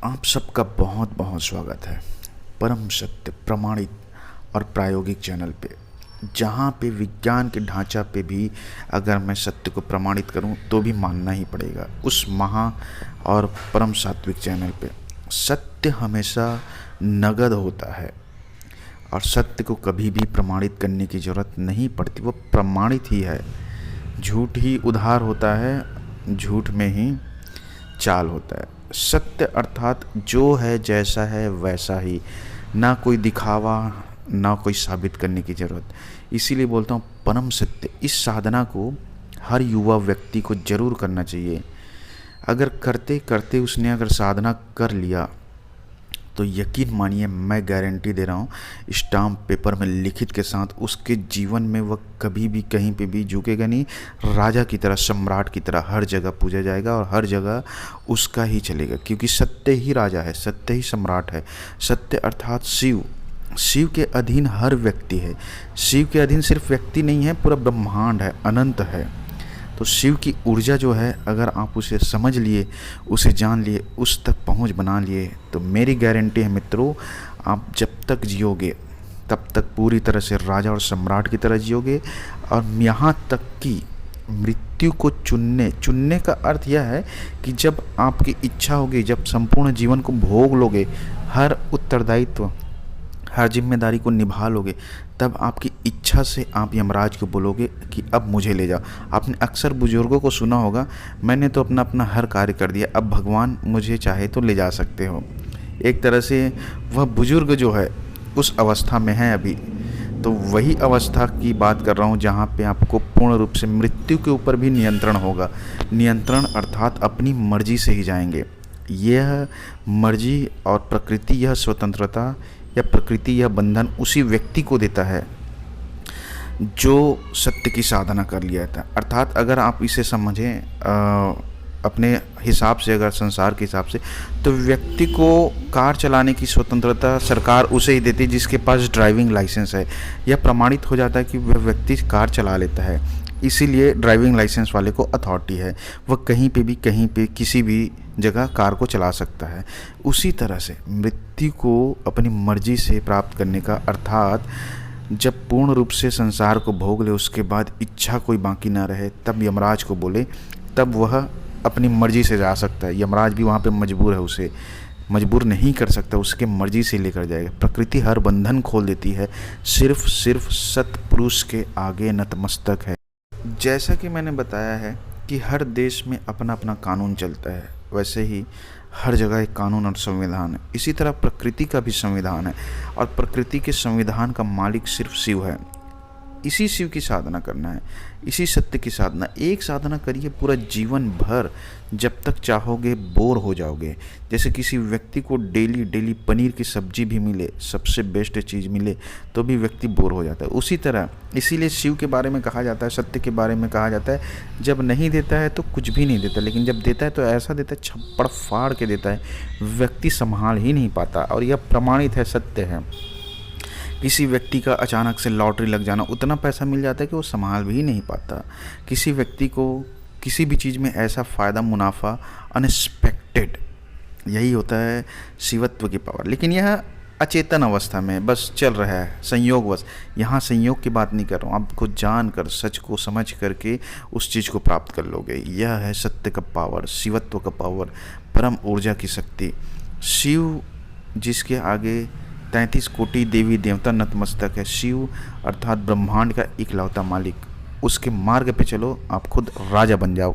आप सबका बहुत बहुत स्वागत है परम सत्य प्रमाणित और प्रायोगिक चैनल पे, जहाँ पे विज्ञान के ढांचा पे भी अगर मैं सत्य को प्रमाणित करूँ तो भी मानना ही पड़ेगा उस महा और परम सात्विक चैनल पे। सत्य हमेशा नगद होता है और सत्य को कभी भी प्रमाणित करने की ज़रूरत नहीं पड़ती, वो प्रमाणित ही है। झूठ ही उधार होता है, झूठ में ही चाल होता है। सत्य अर्थात जो है जैसा है वैसा ही, ना कोई दिखावा ना कोई साबित करने की ज़रूरत। इसीलिए बोलता हूँ परम सत्य। इस साधना को हर युवा व्यक्ति को ज़रूर करना चाहिए। अगर करते करते उसने अगर साधना कर लिया तो यकीन मानिए, मैं गारंटी दे रहा हूँ स्टाम्प पेपर में लिखित के साथ उसके जीवन में वह कभी भी कहीं पे भी झुकेगा नहीं। राजा की तरह, सम्राट की तरह हर जगह पूजा जाएगा और हर जगह उसका ही चलेगा, क्योंकि सत्य ही राजा है, सत्य ही सम्राट है। सत्य अर्थात शिव। शिव के अधीन हर व्यक्ति है। शिव के अधीन सिर्फ व्यक्ति नहीं है, पूरा ब्रह्मांड है, अनंत है। तो शिव की ऊर्जा जो है, अगर आप उसे समझ लिए, उसे जान लिए, उस तक पहुंच बना लिए, तो मेरी गारंटी है मित्रों, आप जब तक जियोगे तब तक पूरी तरह से राजा और सम्राट की तरह जियोगे। और यहाँ तक कि मृत्यु को चुनने का अर्थ यह है कि जब आपकी इच्छा होगी, जब संपूर्ण जीवन को भोग लोगे, हर उत्तरदायित्व, हर जिम्मेदारी को निभा लोगे, तब आपकी इच्छा से आप यमराज को बोलोगे कि अब मुझे ले जाओ। आपने अक्सर बुजुर्गों को सुना होगा, मैंने तो अपना अपना हर कार्य कर दिया, अब भगवान मुझे चाहे तो ले जा सकते हो। एक तरह से वह बुजुर्ग जो है उस अवस्था में है अभी। तो वही अवस्था की बात कर रहा हूँ जहाँ पे आपको पूर्ण रूप से मृत्यु के ऊपर भी नियंत्रण होगा। नियंत्रण अर्थात अपनी मर्जी से ही जाएंगे। यह मर्जी और प्रकृति, यह स्वतंत्रता या प्रकृति, यह बंधन उसी व्यक्ति को देता है जो सत्य की साधना कर लिया था। अर्थात अगर आप इसे समझें अपने हिसाब से, अगर संसार के हिसाब से, तो व्यक्ति को कार चलाने की स्वतंत्रता सरकार उसे ही देती है जिसके पास ड्राइविंग लाइसेंस है। यह प्रमाणित हो जाता है कि वह व्यक्ति कार चला लेता है, इसीलिए ड्राइविंग लाइसेंस वाले को अथॉरिटी है, वह कहीं पे भी, कहीं पे, किसी भी जगह कार को चला सकता है। उसी तरह से मृत्यु को अपनी मर्जी से प्राप्त करने का अर्थात जब पूर्ण रूप से संसार को भोग ले, उसके बाद इच्छा कोई बाकी ना रहे, तब यमराज को बोले, तब वह अपनी मर्जी से जा सकता है। यमराज भी वहाँ पे मजबूर है, उसे मजबूर नहीं कर सकता, उसके मर्जी से लेकर जाएगा। प्रकृति हर बंधन खोल देती है, सिर्फ सत्पुरुष के आगे नतमस्तक है। जैसा कि मैंने बताया है कि हर देश में अपना अपना कानून चलता है, वैसे ही हर जगह एक कानून और संविधान है। इसी तरह प्रकृति का भी संविधान है और प्रकृति के संविधान का मालिक सिर्फ शिव है। इसी शिव की साधना करना है, इसी सत्य की साधना। एक साधना करिए पूरा जीवन भर, जब तक चाहोगे बोर हो जाओगे। जैसे किसी व्यक्ति को डेली पनीर की सब्जी भी मिले, सबसे बेस्ट चीज़ मिले, तो भी व्यक्ति बोर हो जाता है। उसी तरह इसीलिए शिव के बारे में कहा जाता है, सत्य के बारे में कहा जाता है, जब नहीं देता है तो कुछ भी नहीं देता, लेकिन जब देता है तो ऐसा देता है, छप्पड़ फाड़ के देता है, व्यक्ति संभाल ही नहीं पाता। और यह प्रमाणित है, सत्य है। किसी व्यक्ति का अचानक से लॉटरी लग जाना, उतना पैसा मिल जाता है कि वो संभाल भी नहीं पाता। किसी व्यक्ति को किसी भी चीज़ में ऐसा फ़ायदा, मुनाफा अनएक्सपेक्टेड, यही होता है शिवत्व की पावर। लेकिन यह अचेतन अवस्था में बस चल रहा है, संयोगवश। यहाँ संयोग की बात नहीं कर रहा हूँ, आपको जान कर, सच को समझ करके उस चीज़ को प्राप्त कर लोगे। यह है सत्य का पावर, शिवत्व का पावर, परम ऊर्जा की शक्ति। शिव जिसके आगे 33 कोटि देवी देवता नतमस्तक है। शिव अर्थात ब्रह्मांड का इकलौता मालिक, उसके मार्ग पे चलो, आप खुद राजा बन जाओ।